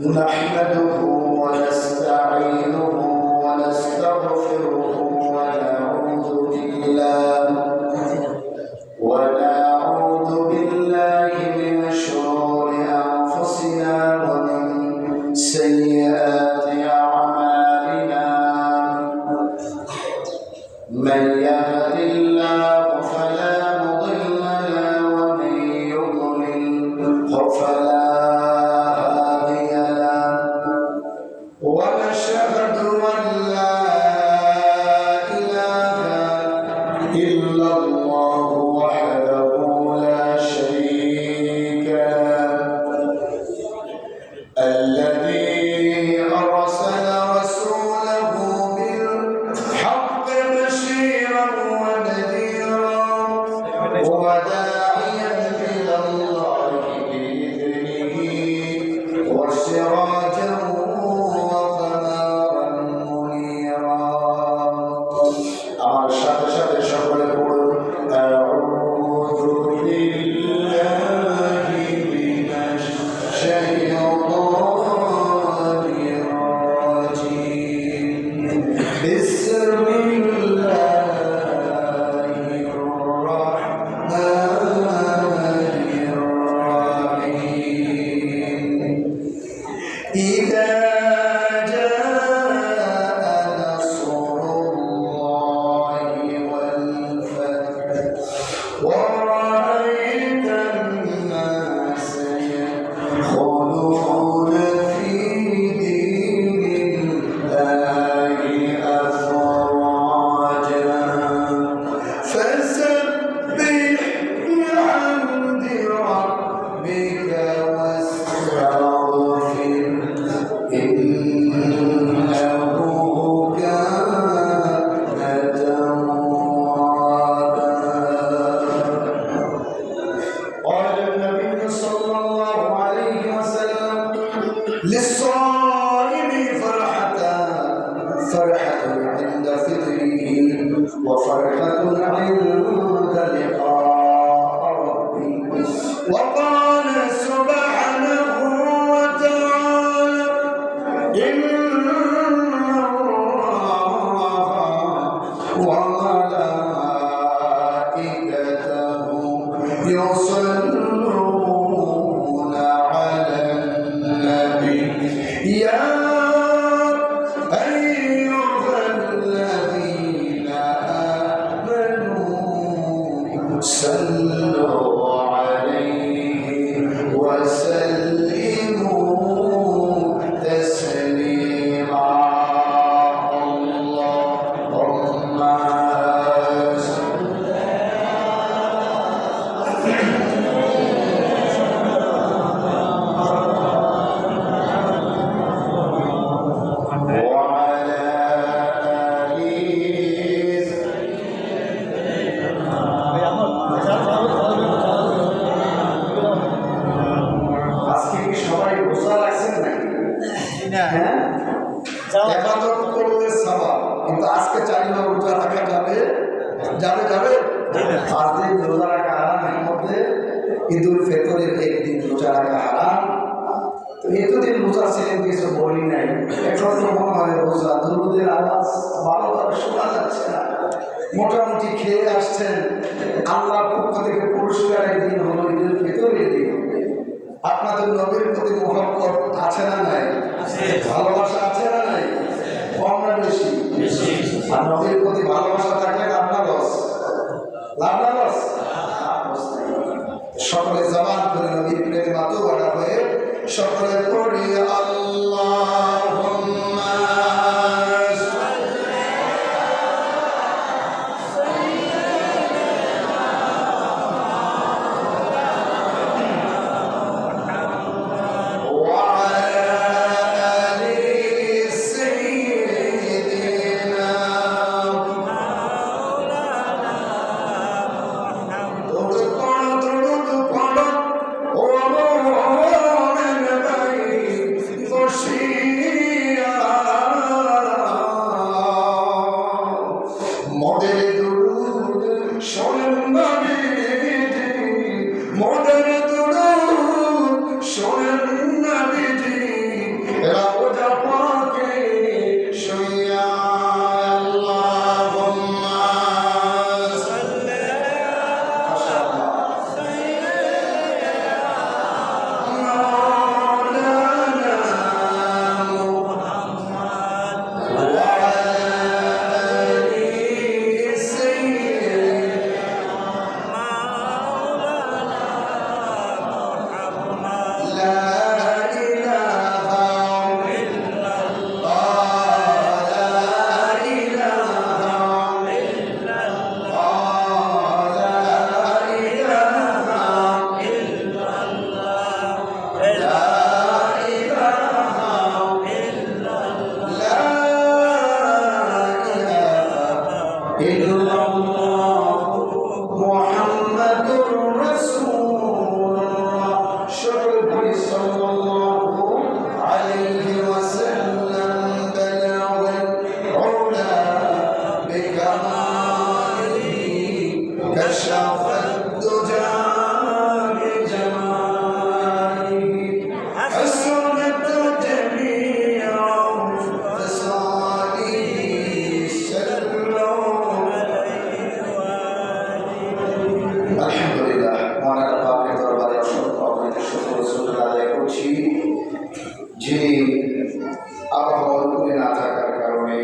نحمده ونستعينه ونستغفره ونعوذ بالله من شرور أنفسنا ومن سيئات أعمالنا. من يهد الله فلا مضل له ومن يضلل فلا هادي له. ونشهد أن لا إله إلا الله وحده لا شريك له، الذي أرسل رسوله بالحق بشيرا ونذيرا وداعيا إلى الله بإذنه وسراجا وقمرا منيرا. আমার সাথে সাথে সকলে পড়ুন আউযু বিল্লাহি মিনাশ শাইতানির রাজিম। বিসমিল্লাহির রাহমানির রাহিম। ইযা ورأيت الناس يدخلون في دين الله أفواجا فسبح بحمد ربك واستغفر إنه كان توابا. قال النبي صلى الله عليه وسلم للصائم فرحتان، فرحة عند فطره وفرحة عند لقاء ربه. وقال سبحانه وتعالى إن الله وملائكته يصلون على النبي يا أيها الذين آمنوا صلوا عليه وسلموا تسليما. اللهم আজকে কি সবাই রোজা রাখছেন নাকি? হ্যাঁ, ইবাদত করলে সওয়াব, কিন্তু আজকে চাইলে রোজা রাখা যাবে যাবে যাবে পাঁচ দিন রোজা রাখা হারাম, এর মধ্যে ঈদুল ফিতরের একদিন রোজা রাখা হারাম। তো এতদিন রোজা ছিলেন কিছু বলি নাই, এখন তো মনে হয় রোজা দুরুদের আওয়াজ ভালোভাবে শোনা যাচ্ছে না, মোটামুটি খেয়ে আসছেন। আল্লাহর পক্ষ থেকে পুরস্কারের দিন হলো ঈদুল ফিতরের দিন। আপনাদের নবীর প্রতি মহব্বত আছে না নাই? ভালোবাসা আছে না নাই? কম না বেশি? আর নবীর প্রতি ভালোবাসা থাকলে লাভ না লস? লাভ না লস? সকলে জবান করে নবীর প্রেমে মাতোয়ারা হয়ে সকলে পড়ি আল্লাহুম্মা যিনি আবহাওয়া অনুকূলে না থাকার কারণে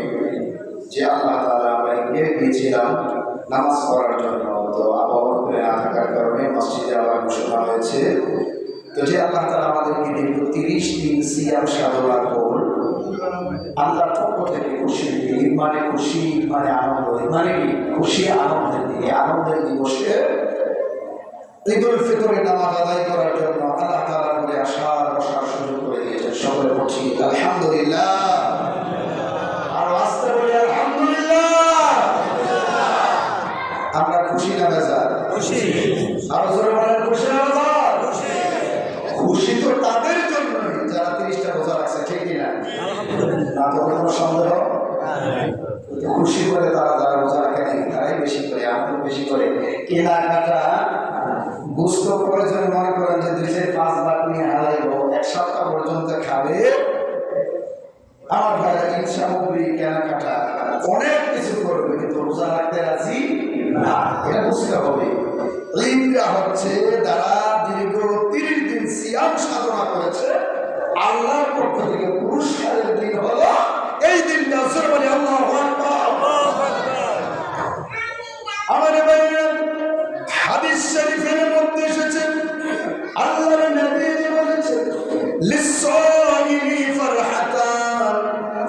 যে আল্লাহ তাআলা আমরা গিয়ে গিয়েছিলাম নামাজ পড়ার জন্য, তো আবহাওয়া অনুকূলে না থাকার কারণে মসজিদে আবার ঘোষণা হয়েছে। তো যে আল্লাহ তাআলা আমাদেরকে দীর্ঘ 30 দিন সিয়াম সাধনার পর আল্লাহর পক্ষ থেকে খুশি, মানে খুশি মানে আনন্দ, মানে খুশি আনন্দের দিকে, আনন্দের দিবসে ঈদুল ফিতরের নামাজ আদায় করার জন্য আল্লাহ তাআলা করে আসার বসার সুযোগ করে দিয়েছেন। সকলে পড়ছি আলহামদুলিল্লাহ, আর আস্তে বলি আলহামদুলিল্লাহ। আমরা খুশি না বেজার? খুশি। আর জোরে বলেন খুশি না বেজার? খুশি। খুশি তো তাদের জন্যই যারা 30টা রোজা রাখছে, ঠিক কিনা? না তো কোনো সন্দেহ? খুশি করে তারা যারা রোজা রাখে তারাই বেশি করে, আনন্দ বেশি করে, কেনাকাটা বুঝতে প্রয়োজনে মনে করেন যে 2-5 লাখ নিয়ে হারাইব, 1 সপ্তাহ পর্যন্ত খাবে। আমার ভাইরা ঈদ সামগ্রী কেনাকাটা অনেক কিছু করবে, কিন্তু রোজা রাখতে রাজি না, এটা বুঝতে হবে। ঈদটা হচ্ছে যারা দীর্ঘ 30 দিন সিয়াম সাধনা করেছে, আল্লাহর পক্ষ থেকে পুরস্কারের দিন হলো এই দিনটা। বলি আল্লাহু আকবার। আমার ভাইরা হাদিস শরীফের মধ্যে এসেছে, আল্লাহর নবী বলেছেন লিস-সাইমি ফারহাতান,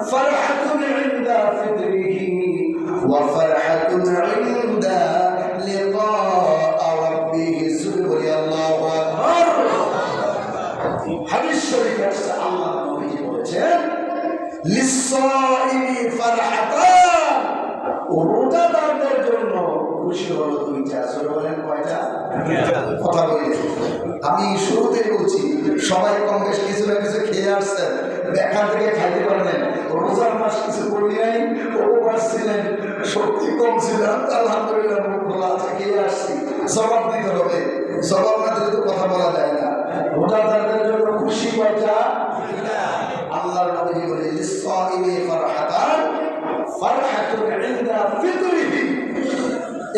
ফারহাতুন ইনদা ফিতরিহি ওয়া ফারহাতুন ইনদা লিকা রাব্বিহি। বলি আল্লাহু আকবার। হাদিস শরীফে আল্লাহর নবী বলেছেন লিস-সাইমি ফারহাতান, রোজাদারদের জন্য খুশি হলো 2টা। বলেন কয়টা? কথা বলি, আমি শুরুতেই বলছি সবাই কম বেশ কিছু না কিছু খেয়ে আসছেন, এখান থেকে খাইতে পারলেন। রোজার মাস কিছু করি নাই, উপবাস ছিলেন, শক্তি কম ছিল, আলহামদুলিল্লাহ মুখ খোলা আছে, খেয়ে আসছি। জবাব দিতে হবে, জবাব না দিলে তো কথা বলা যায় না। রোজাদারদের জন্য খুশি কয়টা? আল্লাহর নবী বলে লিস-সাইমি ফারহাতান, ফারহাতুন ইনদা ফিতরিহি।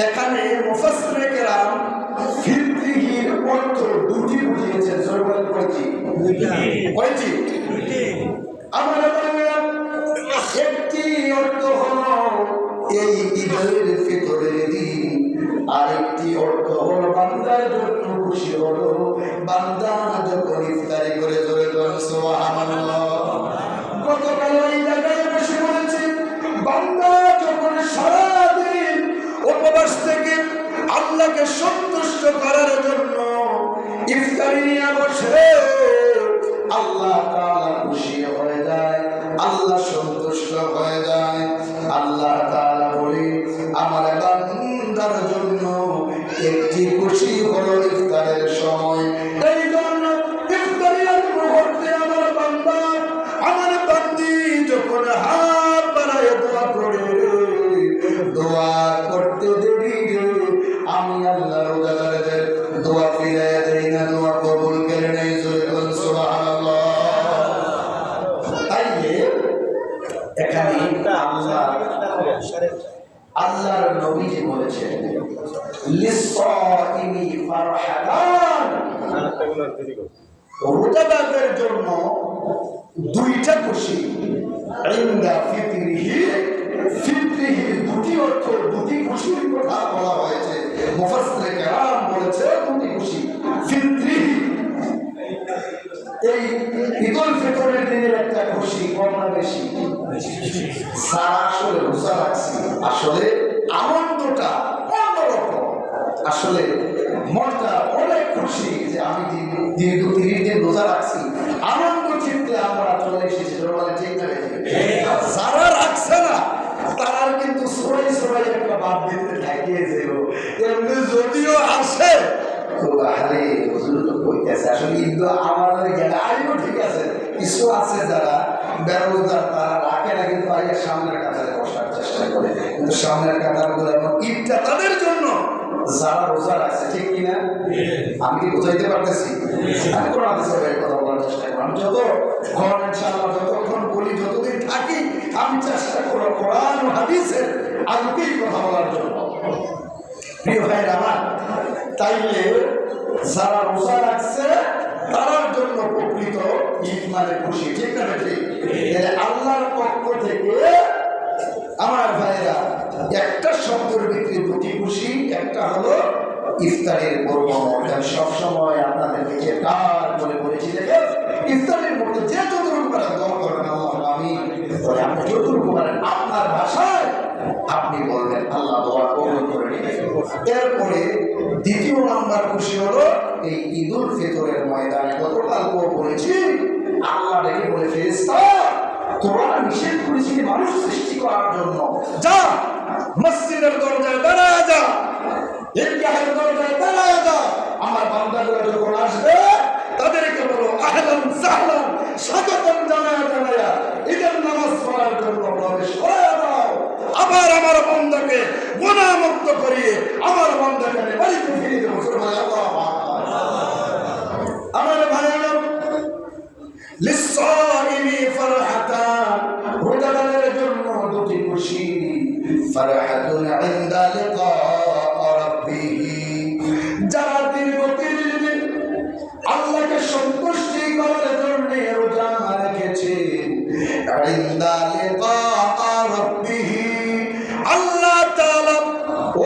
এখানে মুফাসসিরে কেরাম ফিতরিহির অর্থ 2টি বুঝিয়েছেন। জোরবল কয়টি? আমার একটি অর্থ হলো এই ঈদুল ফিতরের দিন, আরেকটি অর্থ হলো বান্দার জন্য খুশি হলো বান্দা যখন ইফতারি করে। জোরে বলেন সুবহানাল্লাহ। গতকাল এই জায়গায় বসে বলেছি, বান্দা যখন সারাদিন উপবাস থেকে আল্লাহকে সন্তুষ্ট করার জন্য ইফতারি নিয়ে বসে, আল্লাহ তাআলা খুশি হয়ে যায়, আল্লাহ সন্তুষ্ট হয়ে যায়। আল্লাহ তাআলা বলে আমার বান্দার জন্য একটি খুশি হলো ইফতারের সময়। এই জন্য ইফতারের মুহূর্তে আমার বান্দা, আমার বান্দি যখন হাত বাড়ায় দোয়া করে, দোয়া করতে দেরি রে, আমি আল্লাহ রোজাদারদের দোয়া ফিরিয়ে দেই না, দোয়া কবুল করে নেই। সুবহানাল্লাহ। তাইলে এখানে আল্লাহর নবীজি বলেছেন লিস-সাইমি ফারহাতান, রোজাদারদের জন্য 2টা খুশি। ইনদা ফিতরিহি, ফিতরিহি 2টি অর্থ, 2টি খুশির কথা বলা হয়েছে। মুফাসসিরে কেরাম বলেছে 2টি খুশি। ফিতরিহি এই ঈদুল ফিতরের দিনের একটা খুশি, কম না বেশি? সারা আসলে রোজা রাখছি, আসলে আনন্দটা অন্যরকম। আসলে মনটা অনেক খুশি যে আমি দীর্ঘ 30 দিন রোজা রাখছি, আনন্দ চিত্তে আমরা চলে এসেছি। ঠিক না? যারা রাখছে না তারা কিন্তু সবাই সবাই একটা বাদ দিতে থাকিয়ে যাব। এমনি যদিও আসে তো আরে হুজুর তো কইতেছে আসলে ঈদ আমাদের গেলে আইও ঠিক আছে, কিছু আছে যারা বেরোজগার তারা রাখে না, কিন্তু আইয়া সামনের কাতারে বসার চেষ্টা করে, কিন্তু সামনের কাতারগুলো এবং ঈদটা তাদের জন্য যারা রোজা রাখছে। ঠিক কিনা? আমি কি বুঝাইতে পারতেছি? আমি কোরআন হাদিসের কথা বলার চেষ্টা করি। আমি যতক্ষণ ইনশাআল্লাহ যতক্ষণ বলি, যতদিন থাকি, আমি চেষ্টা করব কোরআন ও হাদিসের আলোকেই কথা বলার জন্য। প্রিয় ভাইয়ের আমার, তাইলে যারা রোজা রাখছে তার জন্য প্রকৃত ঈদ মানে খুশি, ঠিক না ঠিক? আল্লাহর পক্ষ থেকে আমার ভাইরা একটা শব্দের ভিতরে দুটি খুশি, একটা হলো ইফতারের পর্ব। আমি সবসময় আপনাদেরকে যে কার বলে বলেছি, দেখেন ইফতারের মধ্যে যে যতটুকু পারেন দোয়া করবেন আল্লাহ আমি, আপনি যতটুকু পারেন আপনার ভাষায় আপনি বলবেন, আল্লাহ দোয়া কবুল করে নেবেন। এরপরে দ্বিতীয় নাম্বার খুশি হলো এই ঈদুল ফিতরের ময়দানে। গতকালকেও বলেছি, আল্লাহ ডেকে বলে ফেরেশতা তোরা নিষেধ করেছিলি মানুষ সৃষ্টি করার জন্য, যা মসজিদের দরজায় দাঁড়ায় যা, ঈদগাহের দরজায় দাঁড়ায় যা, আমার বান্দাগুলো যখন আসবে তাদেরকে বলো আহলান সাহলান, স্বাগতম জানায়া জানায়া ঈদের নামাজ পড়ার জন্য প্রবেশ করায়া দাও। আবার আমার বান্দাকে গুনাহমুক্ত করিয়ে আমার বান্দাকে আমি বাড়িতে ফিরিয়ে দেবো। সুবহানাল্লাহ। আমার ভাইরা, লিসসাইমি ফারহাতান, রোজাদারের জন্য দুটি খুশি। ফারহাতুন ইনদা লিকা রাব্বিহি, যারা দীর্ঘ 30 দিন আল্লাহকে সন্তুষ্টি করার জন্য রোজা রেখেছে। ইনদা লিকা রাব্বিহি, আল্লাহ তাআলা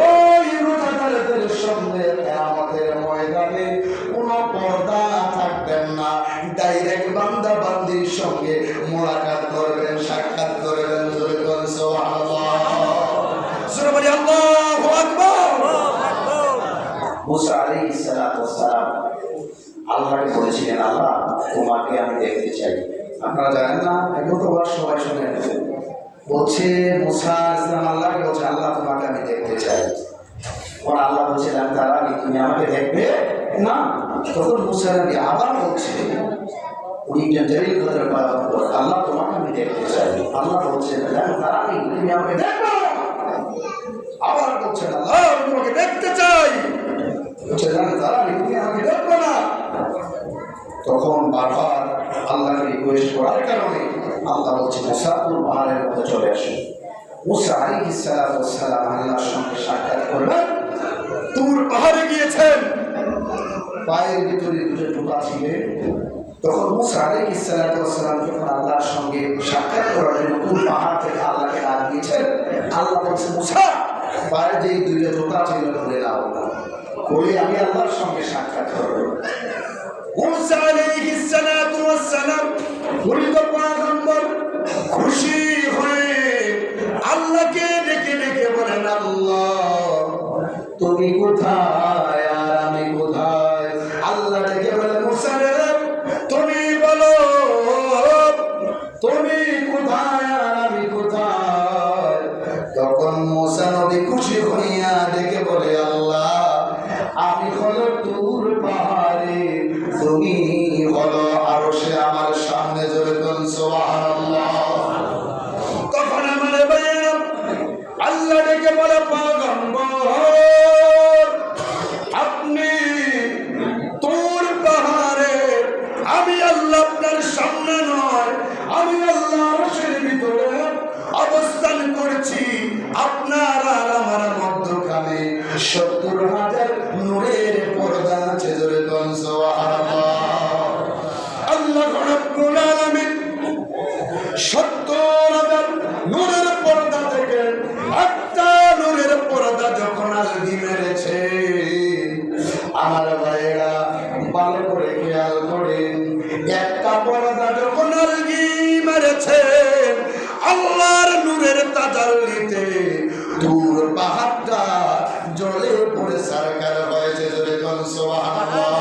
ওই রোজাদারদের সঙ্গে কিয়ামতের ময়দানে কোনো পর্দা থাকবেন না, ডাইরেক্ট বান্দা বান্দির সঙ্গে মোলাকাত করবেন, সাক্ষাৎ করবেন। সুবহানাল্লাহ, সুবহানাল্লাহ, আল্লাহু আকবার। মুসা আলাইহিস সালাতু ওয়াস সালাম আল্লাহকে বলেছিলেন, আল্লাহ তোমাকে আমি দেখতে চাই। আপনারা জানেন না, গতবার সবাই শুনে বলছে মুসা আলাইহিস সালাম আল্লাহকে বলছে, আল্লাহ তোমাকে আমি দেখতে চাই। ওরা আল্লাহ বলছিলেন তারা তুমি আমাকে দেখবে না। তখন মুসা নবী আবার বলছে, আল্লাহ তোমাকে আমি দেখতে চাই। আল্লাহ বলছেন তারা তুমি আমাকে দেখবে না। আবার বলছেন আল্লাহ আমি তোমাকে দেখতে চাই। তারা তুমি আমাকে দেখবে না। তখন বারবার আল্লাহকে রিকোয়েস্ট করার কারণে আল্লাহ বলছে মুসা তুর পাহাড়ের মধ্যে চলে আসে। মুসা আলাইহিস সালাম আল্লাহর সঙ্গে সাক্ষাৎ করবেন। তুর পাহাড়ে গিয়েছেন, পায়ের ভিতরে দুটো জুতা ছিল। তখন মুসা আলাইহিস সালাম যখন আল্লাহর সঙ্গে সাক্ষাৎ করার জন্য তুর পাহাড় থেকে আল্লাহকে ডাক দিয়েছেন, আল্লাহ বলছে মুসা পায়ের যে দুইটা জুতা ছিল খুলে দাও, খুলে আমি আল্লাহর সঙ্গে সাক্ষাৎ করব। মুসা আলাইহিস সালাম পয়গম্বর খুশি হয়ে আল্লাহকে ডেকে ডেকে বলেন, আল্লাহ তুমি কোথায় আর আমি কোথায়? আল্লাহ ডেকে বলে মুসা রে তুমি বলো তুমি কোথায় আর আমি কোথায়? তখন মুসা নবী খুশি হইয়া ডেকে বলে, আল্লাহ আমি হলো তুর পাহাড়ে, তুমি হলো আরশে আমার সামনে। জোরে বলুন সুবহানাল্লাহ। তখন আমার ভাইরা আল্লাহ ডেকে বলে, পয়গম্বর আপনি তুর পাহাড়ে, আমি আল্লাহ আপনার সামনে নয়, আমি আল্লাহ আরশের ভিতরে অবস্থান করছি। আপনার আর আমার মধ্যখানে 70,000 নূরের পর্দা আছে। জোরে বলুন সুবহানাল্লাহ। আল্লাহ রাব্বুল আলামিন 70,000 নূরের পর্দা থেকে একটা নূরের পর্দা যখন আলগি মেরেছে, আমার ভাইয়েরা ভালো করে খেয়াল করেন, একটা পর্দা যখন আলগি মেরেছে আল্লাহর নূরের তাজাল্লিতে তুর পাহাড়টা জ্বলে পড়ে সরকার হয়েছে। জোরে বলুন সুবহানাল্লাহ।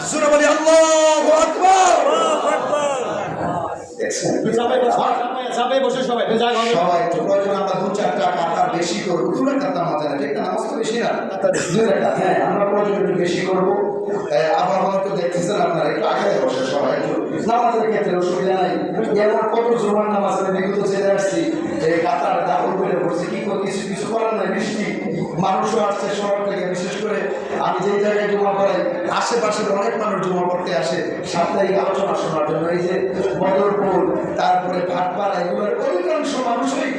সুরে বলি আল্লাহু আকবার। সবাই তো প্রয়োজন আমরা 2-4টা কাতার বেশি করবো, 2 কাতার মাঝে না, ঠিক না? নামাজ তো বেশি না, 2 কাতার। হ্যাঁ আমরা প্রয়োজন একটু বেশি করবো। আবার হয়তো দেখতেছেন আপনারা একটু আগে বসে সবাই একটু নামাজের ক্ষেত্রে অসুবিধা নাই। এমন কত জোমান নামাজ আমি বিগত ছেড়ে আসছি, এই কাতার দাবল করে পড়ছে, কি কিছু কিছু করার নাই, বৃষ্টি মানুষও আসছে শহর থেকে। বিশেষ করে আমি যেই জায়গায় জমা করাই আশেপাশের অনেক মানুষ জমা করতে আসে সাপ্তাহিক আলোচনা শোনার জন্য। এই যে বদরপুর, তারপরে ভাটপাড়া, এগুলোর অধিকাংশ মানুষই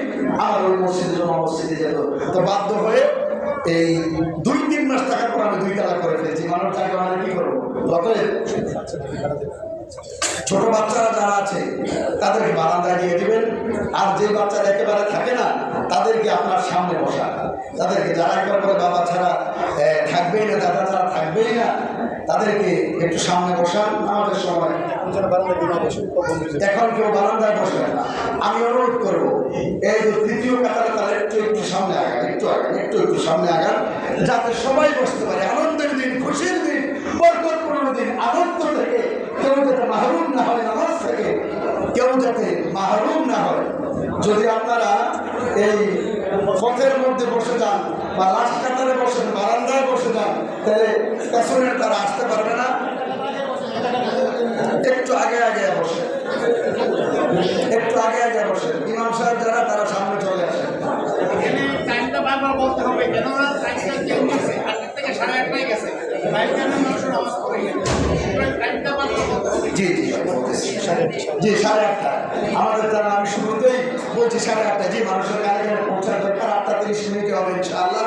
আমার ওই মসজিদে জমা মসজিদে যেত। তো বাধ্য হয়ে এই 2-3 মাস থাকার পর আমি 2 তালাক করে ফেলছি। মানুষ থাকে মানে কি করবো? অতএব ছোট বাচ্চারা যারা আছে তাদেরকে বারান্দায় দিয়ে দিবেন, আর যে বাচ্চারা একেবারে থাকে না তাদেরকে আপনার সামনে বসা, তাদেরকে যারা একবার করে বাবা ছাড়া থাকবেই না, দাদা ছাড়া থাকবেই না, তাদেরকে একটু সামনে বসান। আমাদের সময় এখন কেউ বারান্দায় বসবেন না। আমি অনুরোধ করবো এই যে তৃতীয় কাতারে তারা একটু সামনে আগান, একটু সামনে আগান, যাতে সবাই বসতে পারে। আনন্দের দিন, খুশির দিন, বরকতপূর্ণ দিন, আনন্দ থেকে কেউ যাতে মাহরুম না হয়, নামাজ থেকে কেউ যাতে মাহরুম না হয়। যদি আপনারা এই পথের মধ্যে বসে যান বা লাস্ট কাতারে বসেন, বারান্দায় বসে যান, তাহলে পেছনের তারা আসতে পারবে না। একটু আগে বসে, একটু আগে বসেন। ইমাম সাহেব যারা তারা সামনে চলে আসেন। টাইমটা বারবার বলতে হবে, কেননা টাইমটা চেঞ্জ হয়েছে, 8 থেকে 8:30 গেছে। জি 8:30 আমাদের দ্বারা আমি শুরুতেই বলছি 8:30। জি, মানুষের গাড়ি পৌঁছার দরকার 8:30 হবে ইনশাআল্লাহ।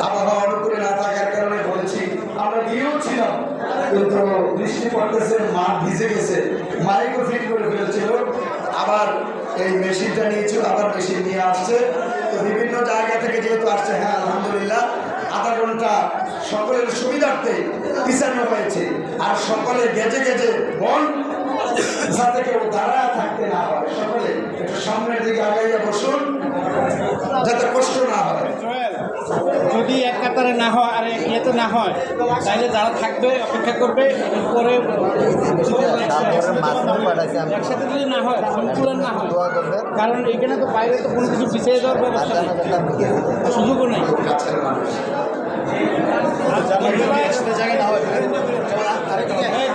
আবহাওয়া অনুকূলে না থাকার কারণে বলেছি, আমরা গিয়েও ছিলাম কিন্তু বৃষ্টি পড়তেছে, মাঠ ভিজে গেছে, মাইকও ফিট করে ফেলেছিল, আবার এই মেশিনটা নিয়েছিল, আবার মেশিন নিয়ে আসছে। তো বিভিন্ন জায়গা থেকে যেহেতু আসছে, হ্যাঁ আলহামদুলিল্লাহ আধা ঘন্টা সকলের সুবিধার্থে পিছানো হয়েছে। আর সকলে গেজে বল যাতে কেউ দাঁড়ায় থাকতে না হয়, সকলে একটু সামনের দিকে আগাইয়া বসুন যাতে কষ্ট না হয়। যদি এক কাতারে না হয় আর ইয়েতে না হয়, তাহলে যারা থাকবে অপেক্ষা করবে, পরে একসাথে যদি না হয়, সন্তুলন না হয়, কারণ এখানে তো বাইরে তো কোনো কিছু পিছিয়ে যাওয়ার ব্যবস্থা নেই, সুযোগও নেই।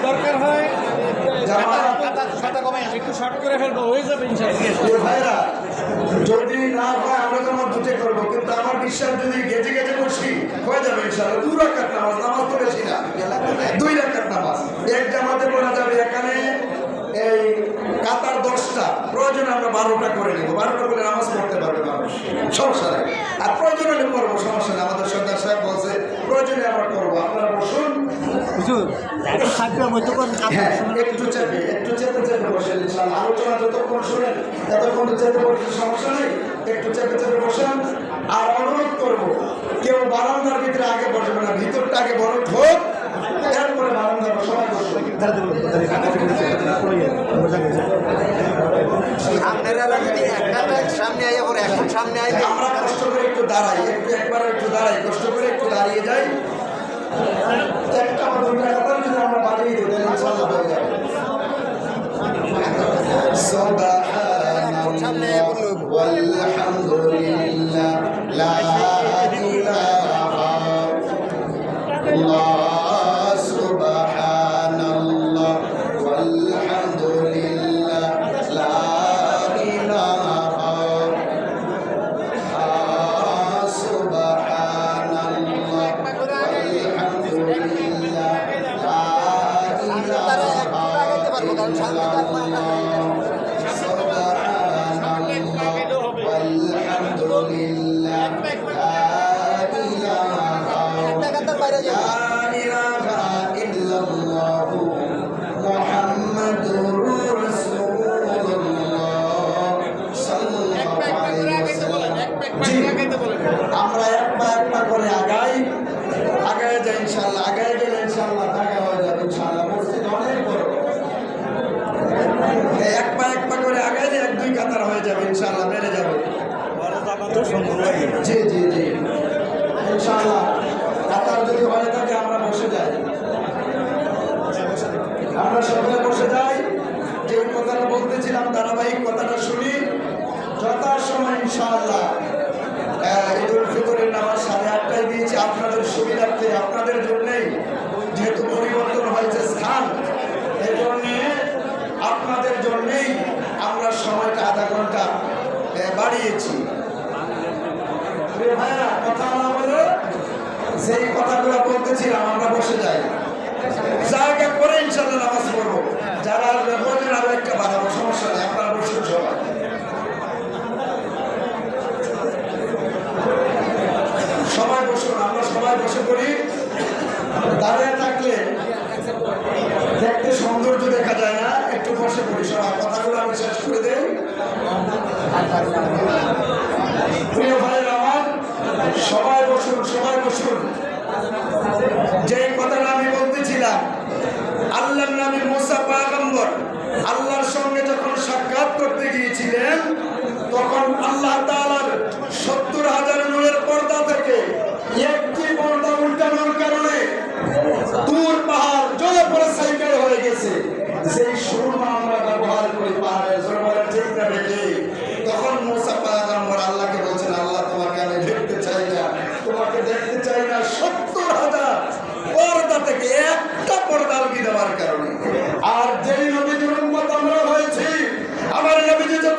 দরকার হয় একটু শর্ট করে ফেলবো, হয়ে যাবে ভাইরা। যদি না হয় আমরা তো দুটো করবো, কিন্তু আমার বিশ্বাস যদি গেজে বসি হয়ে যাবে ইনশাআল্লাহ। 2 রাকাত নামাজ তো বেশি না, 2 রাকাত নামাজ এক জামাতে পড়া যাবে। এখানে এই কাতার 10টা, প্রয়োজনে আমরা 12টা করে নেবো, 12টা করে নামাজ পড়তে পারবে মানুষ, সমস্যা নেই। আর প্রয়োজনে করবো, সমস্যা নেই। আমাদের সরকার সাহেব বলছে প্রয়োজনে আমরা করবো, আপনারা বসুন। হ্যাঁ, একটু চেপে বসেন ইনশাআল্লাহ। আলোচনা যতক্ষণ শুনেন ততক্ষণ চেপে বসে সমস্যা নেই, একটু চেপে বসেন। আর অনুরোধ করবো, কেউ বারান্দার ভিতরে আগে বসবে না, ভিতরটা আগে বড় হোক, এরপরে বারান্দার সবাই বসবে। আমরা কষ্ট করে একটু দাঁড়াই, কষ্ট করে একটু দাঁড়িয়ে যাই। একটা বা 2টা কথা যদি আমরা বাড়িয়ে দিই তাহলে ইনশাআল্লাহ হয়ে যাবে। সুবহানাল্লাহ ওয়ালহামদুলিল্লাহ লা ইলাহা ইল্লাল্লাহ, সুবহানাল্লাহ ওয়ালহামদুলিল্লাহ লা ইলাহা আমরা একটা করে আগাই যাই ইনশাআল্লাহ। আগায় গেলে ইনশাআল্লাহ দেখা হয়ে যাবে ইনশাআল্লাহ। মসজিদ অনেক বড়, এক পা করে আগাইলে 1-2 কাতার হয়ে যাবে ইনশাআল্লাহ, বেড়ে যাবে। জি ইনশাআল্লাহ। কাতার যদি হয়ে থাকে আমরা বসে যাই, আমরা সকলে বসে যাই। যে কথাটা বলতেছিলাম ধারাবাহিক কথাটা শুনি যথাসময় ইনশাআল্লাহ। ঈদুল ফিতরের নামাজ 8:30 দিয়েছি আপনাদের সুবিধার্থে, আপনাদের জন্যেই, যেহেতু পরিবর্তন হয়েছে স্থান, এই জন্যে আপনাদের জন্যেই আমরা সময়টা আধা ঘন্টা বাড়িয়েছি। ভাইরা, কথা না বলে যেই কথাগুলো বলতেছিলাম আমরা বসে যাই, জায়গা করে ইনশাআল্লাহ নামাজ পড়বো। যারা বলেন আরো একটা বাড়াবো, সমস্যা নেই, আপনারা বসুন সবাই বসুন। আমরা সবাই বসে পড়ি। দাঁড়িয়ে থাকলে দেখতে সৌন্দর্য দেখা যায় না,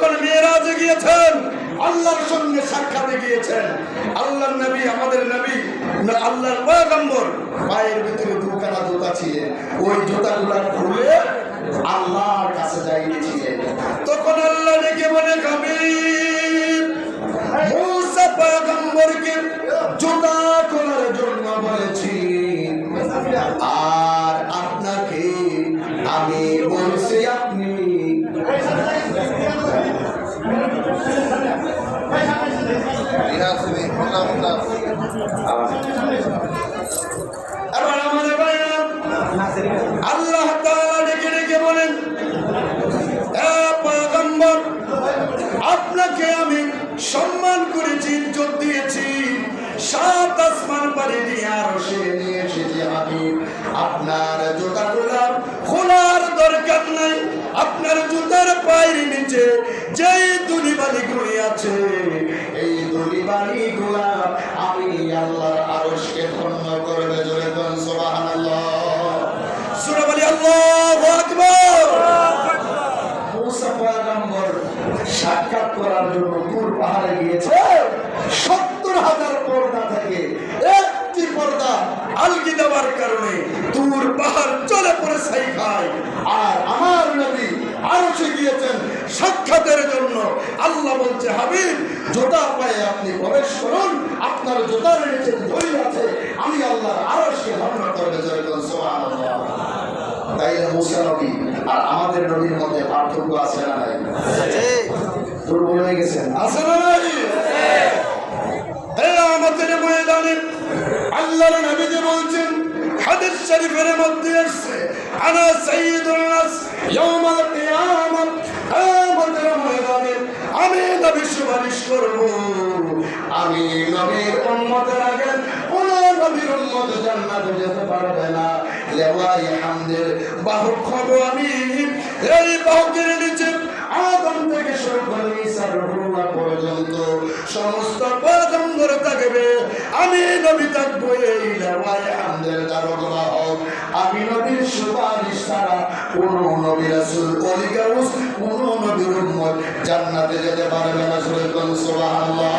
যখন মেরাজে গিয়েছেন, আল্লাহর সঙ্গে সাক্ষাতে গিয়েছেন, আল্লাহর নবী, আমাদের নবী, আল্লাহর পয়গম্বর পায়ের ভিতরে দুখানা জুতা ছিলেন। ওই জুতাগুলা খুলে আল্লাহর কাছে যাইয়েছিলেন। তখন আল্লাহ ডেকে বলে, হাবিব মুসা পয়গম্বরকে জুতা খোলার জন্য বলেছি, আর আপনাকে আমি বলছি আপনি এবার আমাদের ভাইরা আল্লাহ তাআলা ডেকে ডেকে বলেন, এ পয়গম্বর, আপনাকে আমি সম্মান করেছি, ইজ্জত দিয়েছি, 7 আসমান পাড়ি দিয়ে আরশে নিয়ে এসেছি। আমি আপনার জুতাগুলা খোলার দরকার নাই। আপনার জুতার পায়ের নিচে যেই ধুলিবালিগুলি আছে, এই ধুলিবালিগুলা আমি আল্লাহর আরশকে ধন্য করবে। জোরে বলুন সুবহানাল্লাহ। সূরা বলি আল্লাহু আকবার। মুসা পয়গম্বর সাক্ষাৎ করার জন্য তুর পাহাড়ে গিয়েছে। 70,000 পর্দা থেকে একটি পর্দা আলগি দেওয়ার কারণে তুর পাহাড় চলে পড়ে ছাই খায়। আর আমার নবী আরশে গিয়েছেন সাক্ষাতের জন্য। আল্লাহ বলছে, হাবিব জুতা পায়ে আপনি প্রবেশ করুন, আপনার জুতার নিচে ধরি আছে, আমি আল্লাহর আরশকে ধন্য করবে। জোরে বলুন সুবহানাল্লাহ। তাইলে মুসা নবী আর আমাদের নবীর মধ্যে পার্থক্য আছে না নাই? দুর্বল হয়ে গেছেন, আছে না নাই? আমাদের ময়দানে আল্লাহর নবী যে বলছেন, হাদিস শরীফের মধ্যে আছে, আনা সাইয়্যিদুন নাস ইয়াউমাল কিয়ামাহ, আমাদের ময়দানে আমি নবী সুপারিশ করব। আমি নবীর উম্মতের আগে কোন নবীর উম্মত জান্নাতে যেতে পারবে না। লেওয়াই হামদের বাহক হব আমি। এই বাহকের নিচে আদম থেকে শুরু করে ঈসা রূহুল্লাহ পর্যন্ত সমস্ত পয়গম্বর থাকবে, আমি নবী থাকবো। এই লেওয়াই হামদের দারোগা বাহক। আমি নবীর সুপারিশ ছাড়া কোন নবী রাসূল ওলি গাউস কোন নবীর উম্মত জান্নাতে যেতে পারবে না। সুবহানাল্লাহ।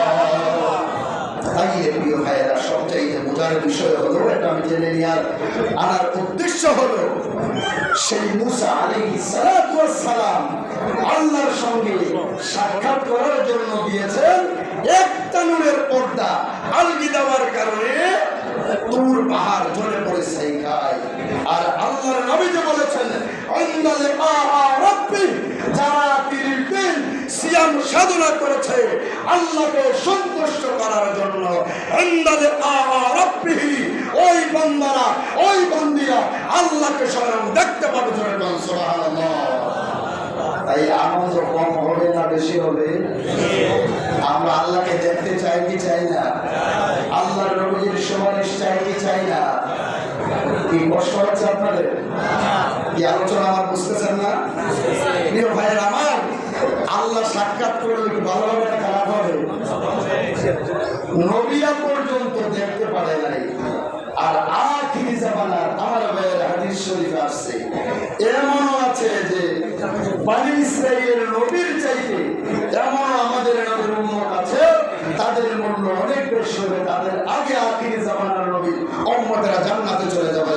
তাই প্রিয় ভাইয়েরা, সবচাইতে বোঝার বিষয় হলো, এটা আমি জেনে নেওয়ার আনার উদ্দেশ্য হলো, সেই মুসা আলাইহিস সালাতু ওয়াস সালাম আল্লাহর সঙ্গে সাক্ষাৎ করার জন্য গিয়েছেন। একটা নূরের পর্দা আলগি দেওয়ার কারণে তুর পাহাড় জ্বলে পড়ে ছাই খায়। আর আল্লাহর নবী যে বলেছেন, আন্দালে রাব্বি, যারা 30 দিন সিয়াম সাধনা করেছে আল্লাহকে সন্তুষ্ট করার জন্য, আন্দালে রাব্বি, ওই বান্দারা, ওই বান্দিরা আল্লাহকে স্বয়ং দেখতে পাবে। জোরে বলুন সুবহানাল্লাহ। তাই আনন্দ কম হবে না বেশি হবে? আমরা আল্লাহকে দেখতে চাই কি চাই না? আল্লাহর নবীর সুপারিশ চাই কি চাই না? কি কষ্ট হচ্ছে আপনাদের? কি আলোচনা আমার বুঝতেছেন না? প্রিয় ভাইয়ের আমার, আল্লাহ সাক্ষাৎ করলে কি ভালো হবে না খারাপ হবে? নবীরা পর্যন্ত দেখতে পারে নাই। আর আখিরি জামানার আমার ভাইয়ের হাদিস শরীফ আসছে, এমনও আছে যে বনি ইসরাঈলের নবীর চাইতে এমন আমাদের নবীর উম্মত আছে, তাদের মূল্য অনেক বেশি হবে। তাদের আগে আখিরি জামানার নবী উম্মতেরা জান্নাতে চলে যাবে।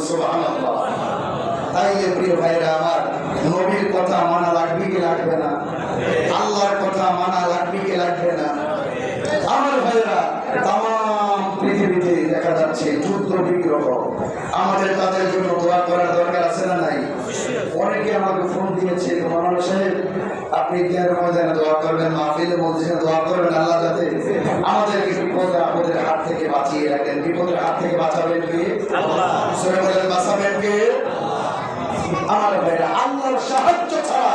সুবহানাল্লাহ। তাইলে প্রিয় ভাইরা আমার, নবীর কথা মানা লাগবে কি লাগবে না? আল্লাহর কথা মানা লাগবে কি লাগবে না? আমার ভাইরা, তাম পৃথিবীতে দেখা যাচ্ছে যুদ্ধ বিগ্রহ। আমাদের তাদের জন্য দোয়া করার দরকার আছে না নাই? অনেকে আমাকে ফোন দিয়েছে, মাওলানা সাহেব আপনি জ্ঞান ময়দানে দোয়া করবেন, মাহফিলে মসজিদে দোয়া করবেন, আল্লাহ যাতে আমাদেরকে বিপদে আপদের হাত থেকে বাঁচিয়ে রাখেন। বিপদের হাত থেকে বাঁচাবেন কে? আল্লাহ। সরে বলেন, বাঁচাবেন কে? আমার ভাইরা, আল্লাহর সাহায্য ছাড়া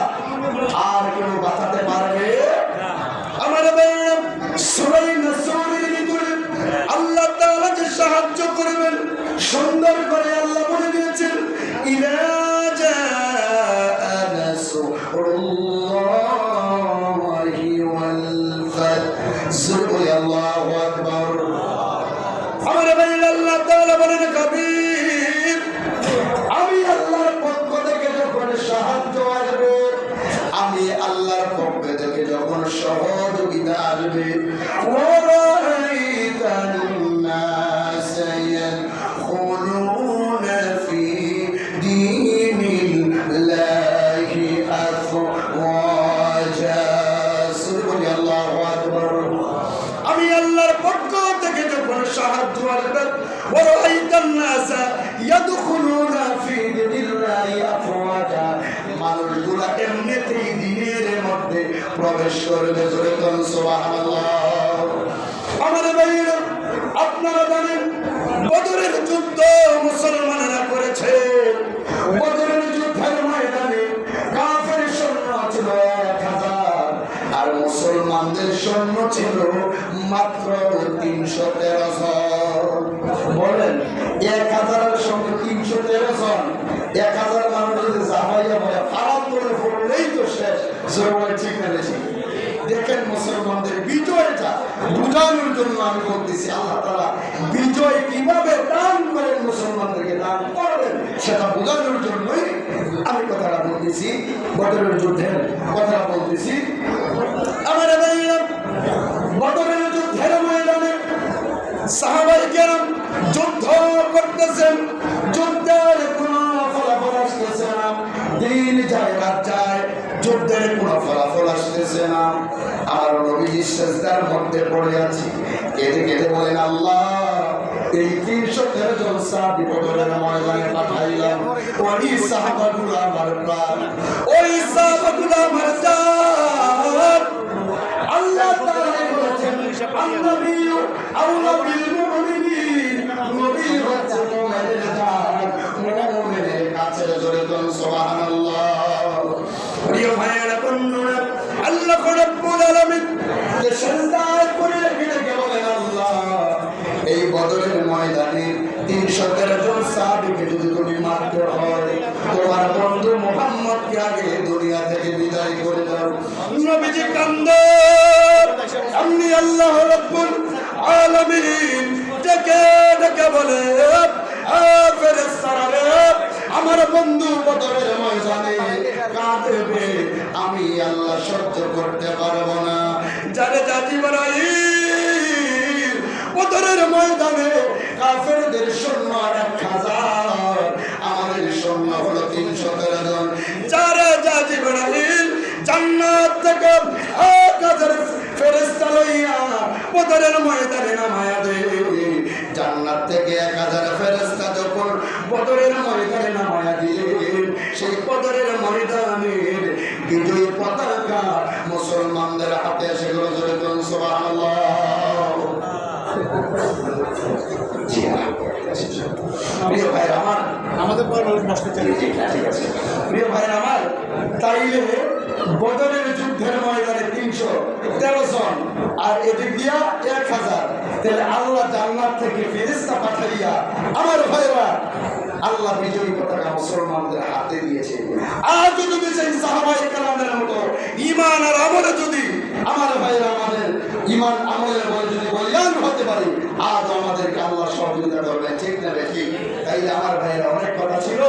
আর কেউ বাঁচাতে পারবে? আমার ভাইরা, সূরা নাসরের ভিতরে আল্লাহ তাআলা যে সাহায্য করবেন, সুন্দর করে আল্লাহ বলে দিয়েছেন, ইলা জাআ নাসরুল্লাহি ওয়াল ফাতহ। আল্লাহু আকবার। আমার ভাইরা, আল্লাহ তাআলা বলেন, হাবিব আমি আল্লাহর পক্ষ থেকে যখন সাহায্য আসবে, আমি আল্লাহর পক্ষ থেকে ورأيت الناس يدخلون في دين الله أفواجا মানুষগুলা এমনিতেই দিনের মধ্যে প্রবেশ করবে জোরে বলুন সুবহানাল্লাহ। আমাদের ভাইয়েরা আপনারা জানেন বদরের যুদ্ধ মুসলমানেরা করেছে। বদরের যুদ্ধের ময়দানে কাফের সৈন্য ছিল 1000 আর মুসলমানদের সৈন্য ছিল মাত্র 313 জন। বলেন 1000 এর সঙ্গে 313 জন, 1000 মানুষ যদি জাহাইয়া বলে খারাপ করে পড়লেই তো শেষ। জোরে ঠিক মেরেছি। দেখেন মুসলমানদের বিজয়টা বুঝানোর জন্য আমি বলতেছি, আল্লাহ তাআলা বিজয় কিভাবে দান করেন, মুসলমানদেরকে দান করবেন সেটা বোঝানোর জন্যই আমি কথাটা বলতেছি, বদরের যুদ্ধের কথাটা বলতেছি। আমার ভাইরা বদরের যুদ্ধের ময়দানে সাহাবায়ে কেরাম যুদ্ধ করতেছেন, যুদ্ধের কোনো ফলাফল আসতেছে না, দিন যায় রাত যায়, যুদ্ধের কোনো ফলাফল আসতেছে না। আমার নবী সিজদার মধ্যে পড়ে আছি, কেঁদে কেঁদে বলেন আল্লাহ এই 313 জন সাহাবী বদরের ময়দানে পাঠাইলাম, ওই সাহাবাগুলো আমার প্রাণ, ওই সাহাবাগুলো আমার জান। আল্লাহ তাআলা বলেছেন আন-নাবিয়্যু আওলা বিল মুমিনিন, নবী হচ্ছে মুমিনের জান, মুমিনের কাছে জোরে বলুন সুবহানাল্লাহ। প্রিয় ভাইয়েরা বন্ধুরা, আল্লাহ রাব্বুল আলামিন যে সিজদা করে রেখে বলেন আল্লাহ এই বদরের ময়দানে 313 জন সাহাবীকে যদি তুমি মারতে হয়, তোমার বন্ধু মুহাম্মদকে আগে দুনিয়া থেকে বিদায় করে দাও। নবীজি কান্দে, আমি আল্লাহ রাব্বুল আলামিন ডেকে ডেকে বলে ফেরেশতারা আমার বন্ধু বদরের ময়দানে কাঁদবে, আমি আল্লাহ সহ্য করতে পারবো না। যারে জাতি ইব্রাহিম বদরের ময়দানে কাফেরদের সৈন্য 1000, আমাদের সৈন্য হলো 313 জন। যারে জাতি ইব্রাহিম জান্নাত থেকে 1000 ফেরেশতা লইয়া বদরের ময়দানে নামায়া দেয়, জান্নাত থেকে 1000 ফেরেশতা যখন বদরের ময়দানে নামায়া দিলেন, সেই বদরের ময়দানের বিজয়ী পতাকা মুসলমানদের হাতে এসে গেল। জোরে বলুন সুবহানাল্লাহ। প্রিয় ভাইরা আমার, আমাদের পর বসতে চাই, ঠিক আছে প্রিয় ভাইরা আমার, তাইলে বদরের যুদ্ধের ময়দানে 313 জন আর এদিক দিয়া 1000, তাহলে আল্লাহ জান্নাত থেকে ফেরেশতা পাঠাইয়া আমার ভাইরা আল্লাহ বিজয়ী পতাকা মুসলমানদের হাতে দিয়েছে। আজ যদি সেই সাহাবায়ে কেরামের মতো ঈমান আর আমলে যদি আমার ভাইরা আমাদের ঈমান আমলের বলে যদি বলিয়ান হতে পারে, আজ আমাদেরকে আল্লাহ সহযোগিতা করবেন, ঠিক না বেশি? তাইলে আমার ভাইরা অনেক কথা ছিল,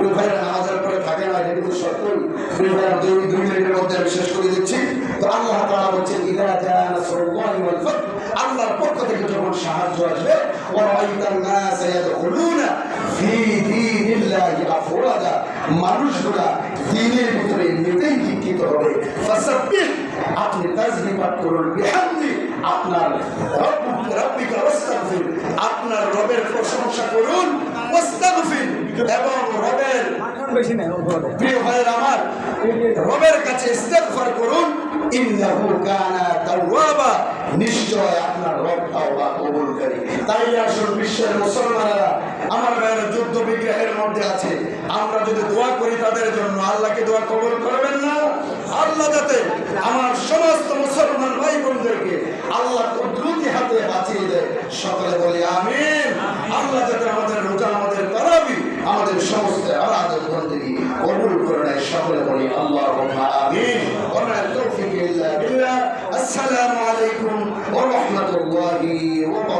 ওই ভাইরা নামাজের পরে থাকে না, এটা কিন্তু সত্যই। ওই ভাইরা 2 মিনিটের মধ্যে আমি শেষ করে দিচ্ছি। তো আল্লাহ তাআলা বলছেন ইযা জাআ নাসরুল্লাহি ওয়াল ফাth, আল্লাহর পক্ষ থেকে যখন সাহায্য আসবে, ওয়া রাআইতান নাস ইয়াদখুলুনা ফি দীনিল্লাহি আফওয়াজা, মানুষগুলা দ্বীনের ভিতরে এমনিতেই দীক্ষিত হবে। ফাসাব্বিহ, আপনি তাসবিহ পাঠ করুন, বিহামদি, আপনার রব্বিকা ওয়াস্তাগফির, আপনার রবের প্রশংসা করুন, ওয়াস্তাগফির, এবং রবের প্রিয় ভাইয়ের আমার রবের কাছে ইস্তেগফার করুন, ইন্নাহু কানা তাওয়াবা, নিশ্চয় আপনার রব তাওবা কবুলকারী। তাই আসল বিশ্বের মুসলমানেরা আমার ভাইয়েরা যুদ্ধ বিগ্রহের মধ্যে আছে, আমরা যদি দোয়া করি তাদের জন্য, আল্লাহকে দোয়া কবুল করবেন না? আল্লাহ যাতে আমার সমস্ত মুসলমান ভাই বোনদেরকে আল্লাহ কুদরতি হাতে বাঁচিয়ে দেয়, সকলে বলি আমিন। আল্লাহ যাতে আমাদের রোজা, আমাদের তারাবি, আমাদের সমস্ত ইবাদত বন্দেগী কবুল করে নেয়, সকলে বলি আল্লাহুম্মা আমিন। ওয়া মা তাওফীক ইল্লা বিল্লাহ। আসসালামু আলাইকুম ওয়া রাহমাতুল্লাহি ওয়া বারাকাতুহু।